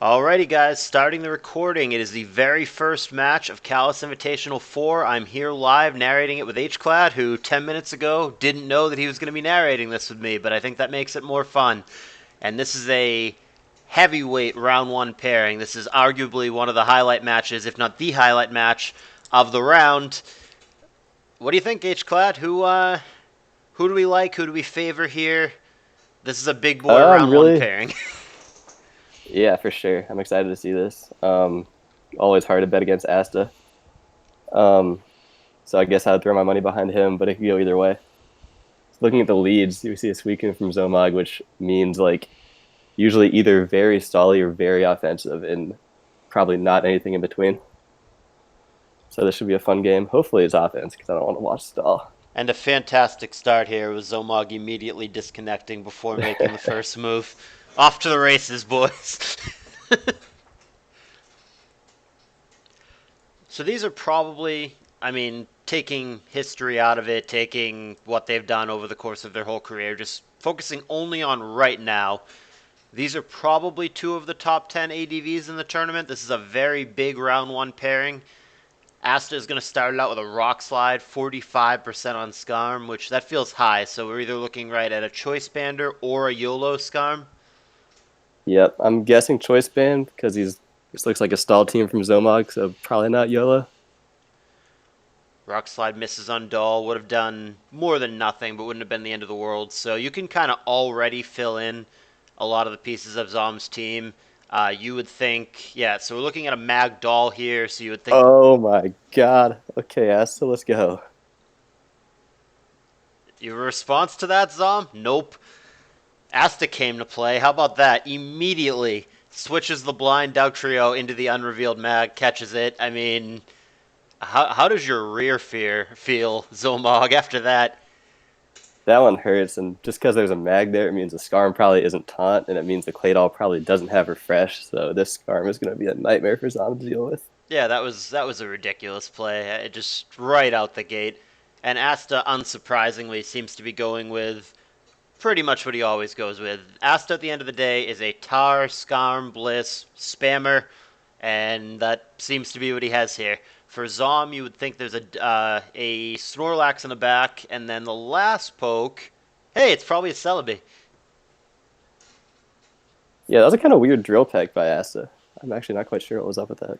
Alrighty, guys, starting the recording. It is the very first match of CALLOUS Invitational 4. I'm here live narrating it with Hclat, who 10 minutes ago didn't know that he was going to be narrating this with me, but I think that makes it more fun. And this is a heavyweight round one pairing. This is arguably one of the highlight matches, if not the highlight match of the round. What do you think, Hclat? Who do we like? Who do we favor here? This is a big boy round one Really, pairing. yeah, for sure. I'm excited to see this. Always hard to bet against Asta. Um, so I guess I'd throw my money behind him, but it could go either way. Looking at the leads, you see a weekend from Zomog, which means like usually either very stally or very offensive, and probably not anything in between. So this should be a fun game. Hopefully it's offense because I don't want to watch stall. And a fantastic start here with Zomog immediately disconnecting before making the first move. Off to the races, boys. So these are probably, taking history out of it, taking what they've done over the course of their whole career, just focusing only on right now. These are probably two of the top 10 ADVs in the tournament. This is a very big round one pairing. Asta is going to start it out with a rock slide, 45% on Scarm, which that feels high. So we're either looking right at a choice bander or a YOLO Scarm. Yep, I'm guessing choice band because he's this looks like a stall team from Zomog, so probably not YOLO. Rock slide misses on Doll, would have done more than nothing, but wouldn't have been the end of the world. So you can kind of already fill in a lot of the pieces of Zom's team. You would think, yeah, so we're looking at a Mag Doll here, so you would think Oh my God. Okay, Asta, let's go. your response to that, Zom? Nope. Asta came to play. How about that? Immediately switches the blind Doug trio into the unrevealed Mag, catches it. How does your rear fear feel, Zomog, after that? That one hurts, and just because there's a mag there, it means the Scarm probably isn't taunt, and it means the Claydol probably doesn't have refresh, so this Scarm is going to be a nightmare for Zom to deal with. Yeah, that was a ridiculous play. It just right out the gate. And Asta, unsurprisingly, seems to be going with pretty much what he always goes with. Asta, at the end of the day, is a Tar, Skarm, Bliss, spammer, and that seems to be what he has here. For Zom, you would think there's a Snorlax in the back, and then the last poke. Hey, it's probably a Celebi. Yeah, that was a kind of weird drill peck by Asta. I'm actually not quite sure what was up with that.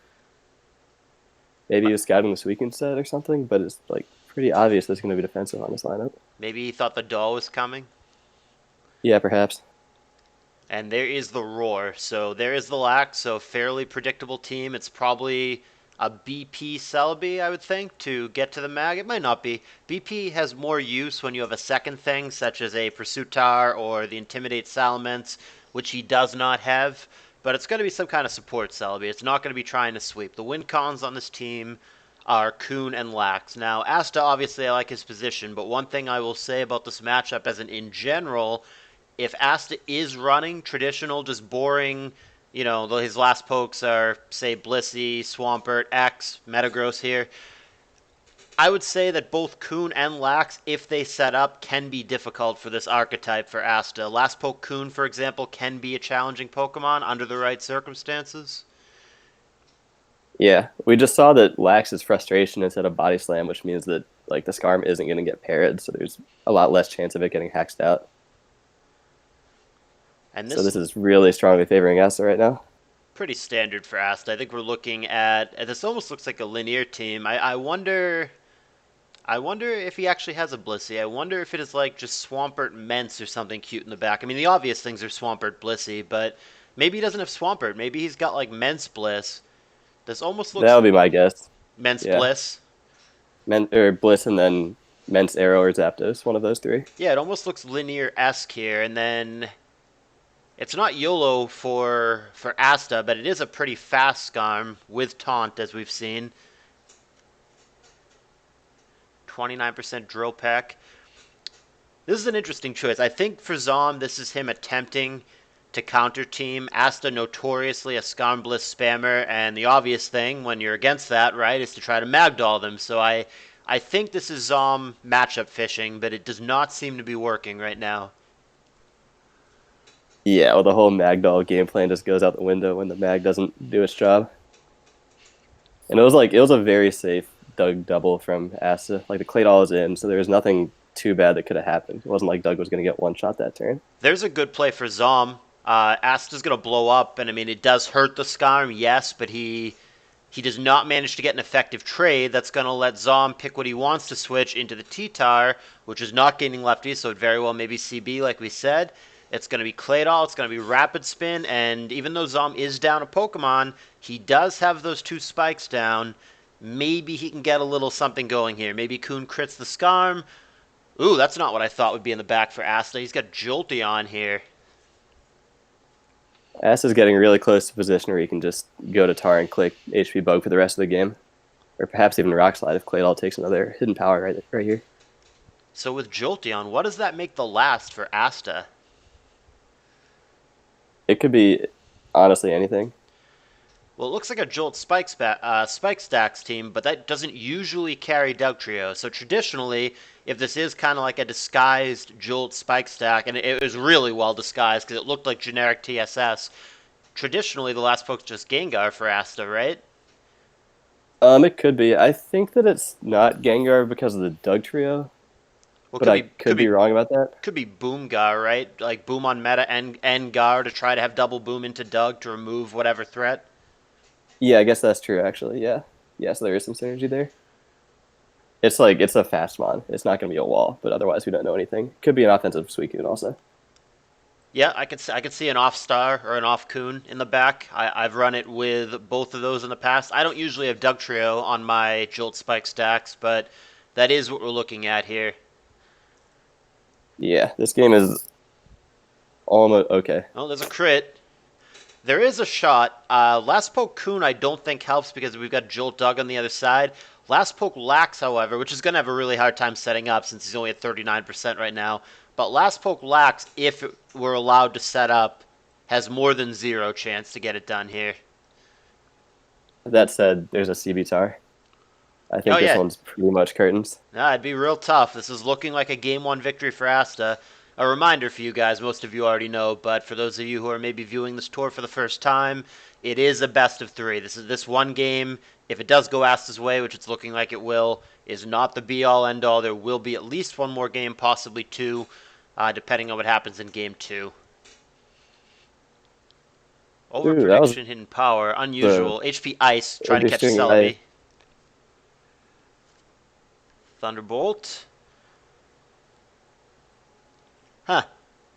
Maybe he was scouting this weekend set or something, but it's like pretty obvious there's going to be defensive on this lineup. Maybe he thought the doll was coming. Yeah, perhaps. And there is the Roar. So there is the Lack. So fairly predictable team. It's probably a BP Celebi, I would think, to get to the mag. It might not be. BP has more use when you have a second thing, such as a Pursuitar or the Intimidate Salamence, which he does not have. But it's going to be some kind of support Celebi. It's not going to be trying to sweep. The win cons on this team are Kuhn and Lax. Now, Asta, obviously, I like his position, but one thing I will say about this matchup, as in general, if Asta is running traditional, just boring, his last pokes are, say, Blissey, Swampert, X, Metagross here. I would say that both Kuhn and Lax, if they set up, can be difficult for this archetype for Asta. Last poke Kuhn, for example, can be a challenging Pokemon under the right circumstances. Yeah, we just saw that Lax's frustration instead of body slam, which means that like the Scarm isn't going to get parried, so there's a lot less chance of it getting hacked out. And So this this is really strongly favoring Asta right now. pretty standard for Asta. I think we're looking at this almost looks like a linear team. I wonder if he actually has a Blissey. I wonder if it is like just Swampert Mence or something cute in the back. I mean, the obvious things are Swampert Blissey, but maybe he doesn't have Swampert. Maybe he's got like Mence Bliss. This almost That looks would be my guess. Mence Yeah, Bliss. Or Bliss and then Mence Arrow or Zapdos, one of those three. Yeah, it almost looks linear esque here, and then it's not YOLO for Asta, but it is a pretty fast Skarm with taunt as we've seen. 29% drill peck. This is an interesting choice. I think for Zom, this is him attempting to counter team. Asta notoriously a Skarmbliss spammer, and the obvious thing when you're against that, right, is to try to Magdoll them. So I think this is Zom matchup fishing, but it does not seem to be working right now. Yeah, well, the whole Magdoll game plan just goes out the window when the Mag doesn't do its job. And it was a very safe Doug double from Asta. Like the Claydol was in, so there was nothing too bad that could have happened. It wasn't like Doug was going to get one shot that turn. There's a good play for Zom. Asta's going to blow up, and I mean, it does hurt the Skarm, yes, but he does not manage to get an effective trade that's going to let Zom pick what he wants to switch into the T-Tar, which is not gaining lefty, so it very well may be CB, like we said. It's going to be Claydol, it's going to be Rapid Spin, and even though Zom is down a Pokemon, he does have those two spikes down. Maybe he can get a little something going here. Maybe Kuhn crits the Skarm. Ooh, that's not what I thought would be in the back for Asta. He's got Jolteon here. Asta's getting really close to position where he can just go to Tar and click HP Bug for the rest of the game. Or perhaps even Rock Slide if Claydol takes another hidden power right here. So with Jolteon, what does that make the last for Asta? It could be honestly anything. Well, it looks like a Jolt Spike Stacks team, but that doesn't usually carry Dugtrio. So traditionally, if this is kind of like a disguised Jolt Spike Stack, and it was really well disguised because it looked like generic TSS, traditionally the last poke's just Gengar for Asta, right? It could be. I think that it's not Gengar because of the Doug trio, Well, but I could be wrong about that. could be Boomgar, right? Like Boom on meta and Gar to try to have double Boom into Doug to remove whatever threat. Yeah, I guess that's true actually. Yeah. Yeah, so there is some synergy there. It's like it's a fast mon. It's not going to be a wall, but otherwise we don't know anything. Could be an offensive Suicune also. Yeah, I could see an off star or an off coon in the back. I've run it with both of those in the past. I don't usually have Dugtrio on my Jolt Spike stacks, but that is what we're looking at here. Yeah, this game is almost okay. Oh, there's a crit. There is a shot. Last Poke Coon I don't think helps because we've got Jolt Dug on the other side. Last Poke Lax, however, which is going to have a really hard time setting up since he's only at 39% right now. But Last Poke Lax, if it were allowed to set up, has more than zero chance to get it done here. That said, there's a CB Tar. I Oh think this yeah, one's pretty much curtains. nah, it'd be real tough. This is looking like a game one victory for Asta. A reminder for you guys, most of you already know, but for those of you who are maybe viewing this tour for the first time, it is a best of three. This one game. If it does go Asta's way, which it's looking like it will, is not the be all end all. There will be at least one more game, possibly two, depending on what happens in game two. Over Ooh, that was prediction, hidden power, the unusual. HP Ice trying to catch interesting. Celebi. Thunderbolt. Huh.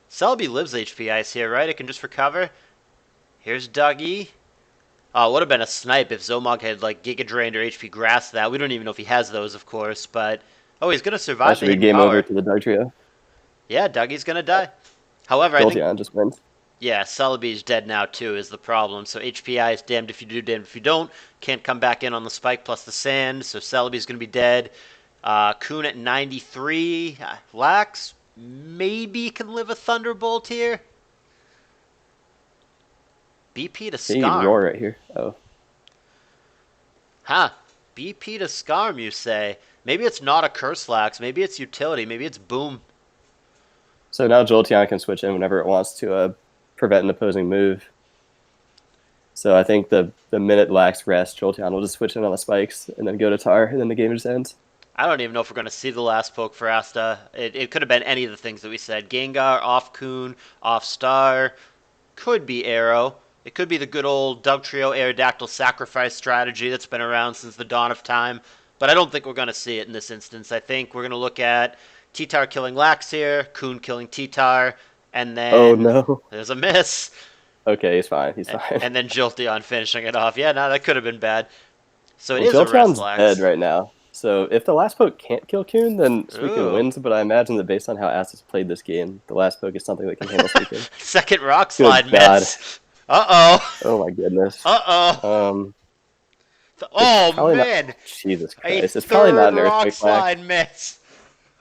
Celebi lives HP Ice here, right? It can just recover. Here's Dougie. Oh, it would have been a snipe if Zomog had, like, Giga Drained or HP Grass that. We don't even know if he has those, of course, but... Oh, he's going to That survive the should be hidden game over power. to the Dark Trio. Yeah, Dougie's going to die. However, I think... Jolteon just wins. Yeah, Celebi's dead now, too, is the problem. So HPI is damned if you do, damned if you don't. Can't come back in on the spike plus the sand, so Celebi's going to be dead. Kuhn at 93. Lax maybe can live a Thunderbolt here. BP to They need Skarm. roar right here. Oh, Huh. BP to Skarm, you say? Maybe it's not a Curse Lax. Maybe it's utility. Maybe it's Boom. so now Jolteon can switch in whenever it wants to prevent an opposing move. So I think the minute Lax rest, Jolteon will just switch in on the spikes and then go to Tar, and then the game just ends. I don't even know if we're going to see the last poke for Asta. It could have been any of the things that we said. Gengar, off Coon, off Star. Could be Arrow. It could be the good old Dugtrio Aerodactyl sacrifice strategy that's been around since the dawn of time. But I don't think we're going to see it in this instance. I think we're going to look at T-Tar killing Lax here, Coon killing T-Tar, and Oh then no. there's a miss. Okay, he's fine. He's fine. And then Jolteon finishing it off. Yeah, no, that could have been bad. So it Well, is a rest Jolteon's dead Lax. right now. So if the last poke can't kill Coon, then Suicune Ooh. wins. But I imagine that based on how Asta's played this game, the last poke is something that can handle Suicune. Second rock Good slide God. miss. Uh-oh. Oh my goodness. Uh-oh. Um, it's Oh, probably not. man. Jesus A Christ! It's probably not third an rock earthquake lax. slide miss.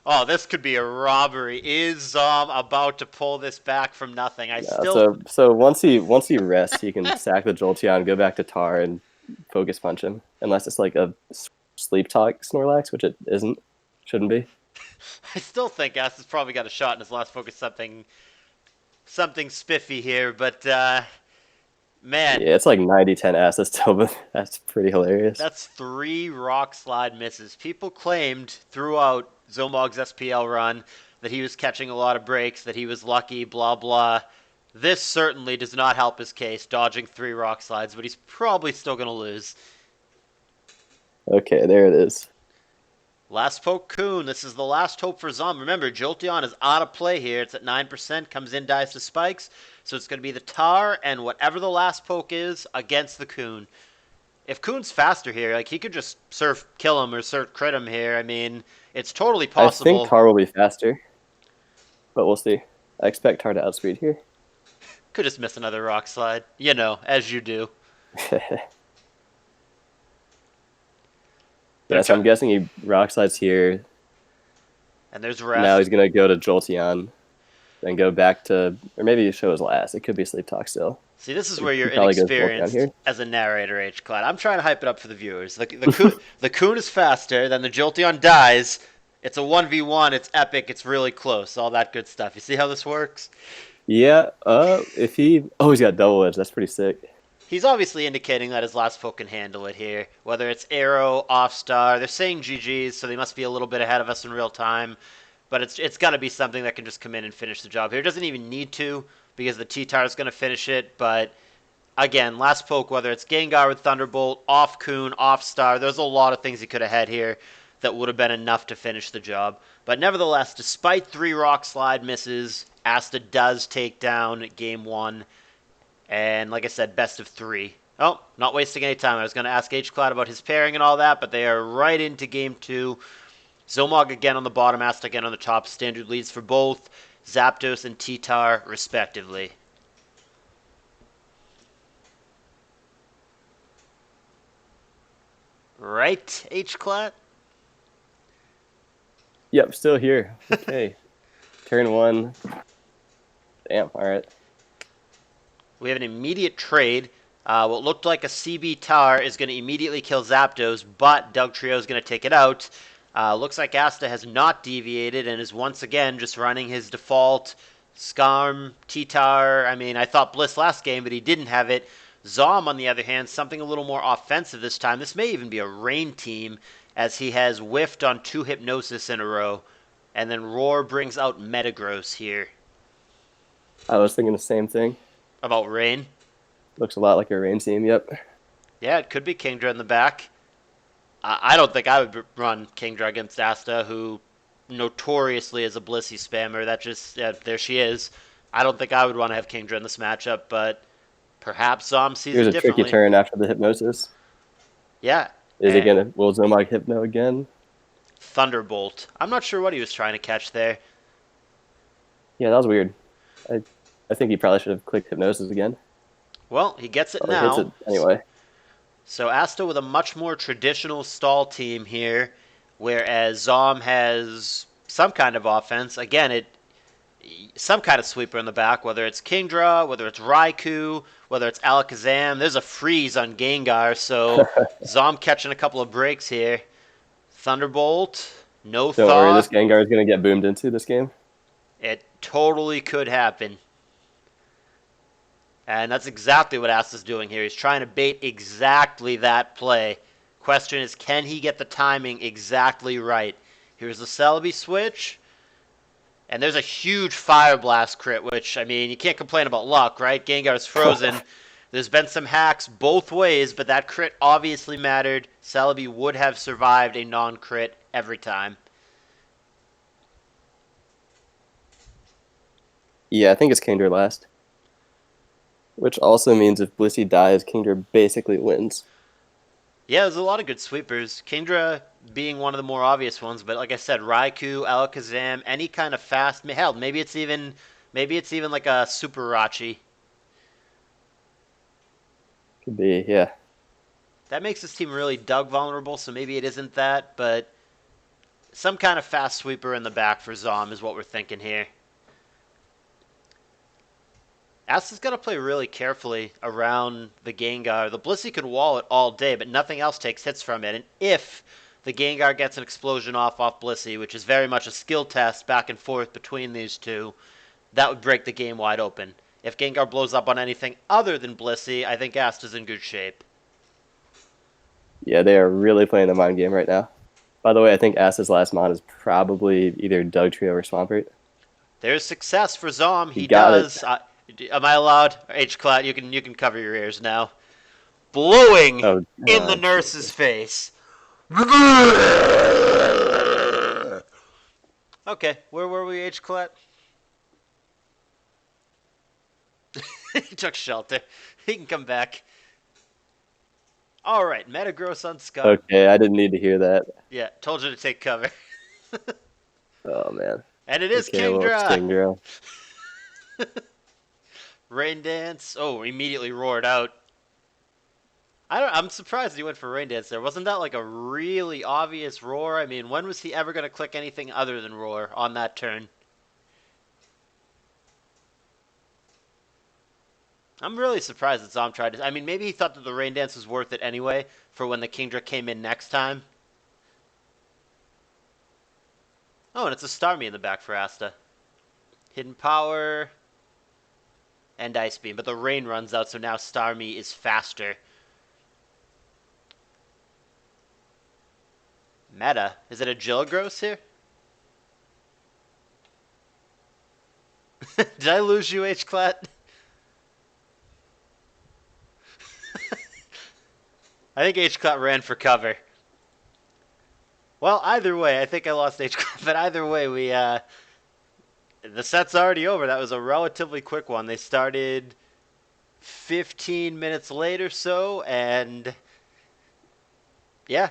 Oh, this could be a robbery. Is Zom about to pull this back from nothing? I No, still... so once he rests, he can sack the Jolteon, go back to Tar, and focus punch him. Unless it's like a sleep talk Snorlax, which it isn't, shouldn't be. I still think Ass has probably got a shot in his last focus something. something spiffy here, but man, Yeah, it's like 90-10 Asta still, but that's pretty hilarious. that's three rock slide misses. People claimed throughout Zomog's SPL run that he was catching a lot of breaks, that he was lucky, blah blah. This certainly does not help his case, dodging three rock slides, but he's probably still going to lose. Okay, there it is. Last poke Coon. This is the last hope for Zom. Remember, Jolteon is out of play here. It's at 9%, comes in, dies to spikes. So it's going to be the Tar and whatever the last poke is against the Coon. If Coon's faster here, like he could just surf kill him or surf crit him here. I mean, it's totally I think possible. Tar will be faster, but we'll see. I expect Tar to outspeed here. Could just miss another rock slide. You know, as you do. They're Yeah, so tr- I'm guessing he rock slides here. and there's Now rest. he's gonna go to Jolteon, then go back to, or maybe show his last. It could be Sleep Talk still. See, this is But where he you're probably goes Jolteon inexperienced here. as a narrator, Hclat. I'm trying to hype it up for the viewers. The Coon is faster, then the Jolteon dies. It's a 1v1, it's epic, it's really close, all that good stuff. You see how this works? Yeah, if he, oh, he's got double edge. That's pretty sick. He's obviously indicating that his last poke can handle it here. Whether it's Arrow, Off Star, they're saying GG's, so they must be a little bit ahead of us in real time. But it's got to be something that can just come in and finish the job here. It doesn't even need to because the T-Tar is going to finish it. But again, last poke, whether it's Gengar with Thunderbolt, off Coon, off Star, there's a lot of things he could have had here that would have been enough to finish the job. But nevertheless, despite three Rock Slide misses, Asta does take down Game 1. And like I said, best of three. Oh, not wasting any time. I was going to ask Hclat about his pairing and all that, but they are right into Game 2. Zomog again on the bottom, Asta again on the top. Standard leads for both Zapdos and T-Tar, respectively. Right, Hclat? Yep, still here. Okay. Turn one. Damn, all right. We have an immediate trade. What looked like a CB Tar is going to immediately kill Zapdos, but Dugtrio is going to take it out. Looks like Asta has not deviated and is once again just running his default Skarm, T-Tar. I mean, I thought Bliss last game, but he didn't have it. Zom, on the other hand, something a little more offensive this time. This may even be a rain team, as he has whiffed on 2 Hypnosis in a row. And then Roar brings out Metagross here. I was thinking the same thing. About rain? Looks a lot like a rain team. Yep. Yeah, it could be Kingdra in the back. I don't think I would run Kingdra against Asta, who notoriously is a Blissey spammer. That just, yeah, there she is. I don't think I would want to have Kingdra in this matchup, but perhaps Zom sees Here's it a tricky differently. turn after the hypnosis. Yeah. Is he gonna? Will Zomog hypno again? Thunderbolt. I'm not sure what he was trying to catch there. Yeah, that was weird. I I think he probably should have clicked hypnosis again. Well, he gets it Oh, he hits now. it anyway. So Asta with a much more traditional stall team here, whereas Zom has some kind of offense. Again, some kind of sweeper in the back, whether it's Kingdra, whether it's Raikou, whether it's Alakazam. There's a freeze on Gengar, so Zom catching a couple of breaks here. Thunderbolt, no Don't worry, this Thaw. Gengar is gonna get boomed into this game. It totally could happen. And that's exactly what Asta's doing here. He's trying to bait exactly that play. Question is, can he get the timing exactly right? Here's the Celebi switch. And there's a huge Fire Blast crit, which, I mean, you can't complain about luck, right? Gengar's frozen. There's been some hacks both ways, but that crit obviously mattered. Celebi would have survived a non-crit every time. Yeah, I think it's Kingdra last. Which also means if Blissey dies, Kingdra basically wins. Yeah, there's a lot of good sweepers. Kingdra being one of the more obvious ones, but like I said, Raikou, Alakazam, any kind of fast. Hell, maybe it's even like a Super Rachi. Could be, yeah. That makes this team really Doug vulnerable, so maybe it isn't that, but some kind of fast sweeper in the back for Zom is what we're thinking here. Asta's got to play really carefully around the Gengar. The Blissey can wall it all day, but nothing else takes hits from it. And if the Gengar gets an explosion off Blissey, which is very much a skill test back and forth between these two, that would break the game wide open. If Gengar blows up on anything other than Blissey, I think Asta's in good shape. Yeah, they are really playing the mind game right now. By the way, I think Asta's last mon is probably either Dugtrio or Swampert. There's success for Zom. He He got it. does. Am I allowed? Hclat, you can cover your ears now. Blowing Oh, in the nurse's Jesus. face. Okay, where were we, Hclat? He took shelter. He can come back. All right, Metagross on Scud. Okay, I didn't need to hear that. Yeah, told you to take cover. Oh, man. And it is Okay, well, it's Kingdra. Kingdra. Rain Dance. Oh, immediately roared out. I'm surprised he went for Rain Dance there. Wasn't that like a really obvious roar? I mean, when was he ever going to click anything other than roar on that turn? I'm really surprised that Zom tried to. I mean, maybe he thought that the Rain Dance was worth it anyway for when the Kingdra came in next time. Oh, and it's a Starmie in the back for Asta. Hidden Power and Ice Beam, but the rain runs out, so now Starmie is faster. Meta. Is it a Jilligros here? Did I lose you, Hclat? I think Hclat ran for cover. Well, either way, I think I lost Hclat, but either way, the set's already over. That was a relatively quick one. They started 15 minutes late or so, and yeah.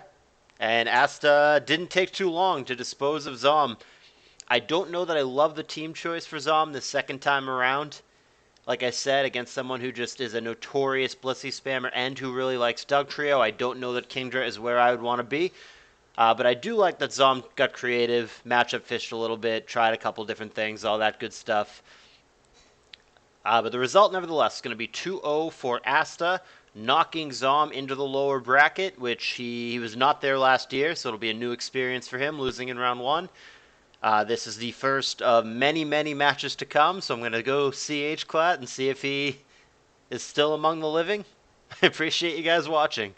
And Asta didn't take too long to dispose of Zom. I don't know that I love the team choice for Zom the second time around. Like I said, against someone who just is a notorious Blissey spammer and who really likes Dugtrio, I don't know that Kingdra is where I would want to be. But I do like that Zom got creative, matchup fished a little bit, tried a couple different things, all that good stuff. But the result, nevertheless, is going to be 2-0 for Asta, knocking Zom into the lower bracket, which he was not there last year, so it'll be a new experience for him, losing in round one. This is the first of many, many matches to come, so I'm going to go see Hclat and see if he is still among the living. I appreciate you guys watching.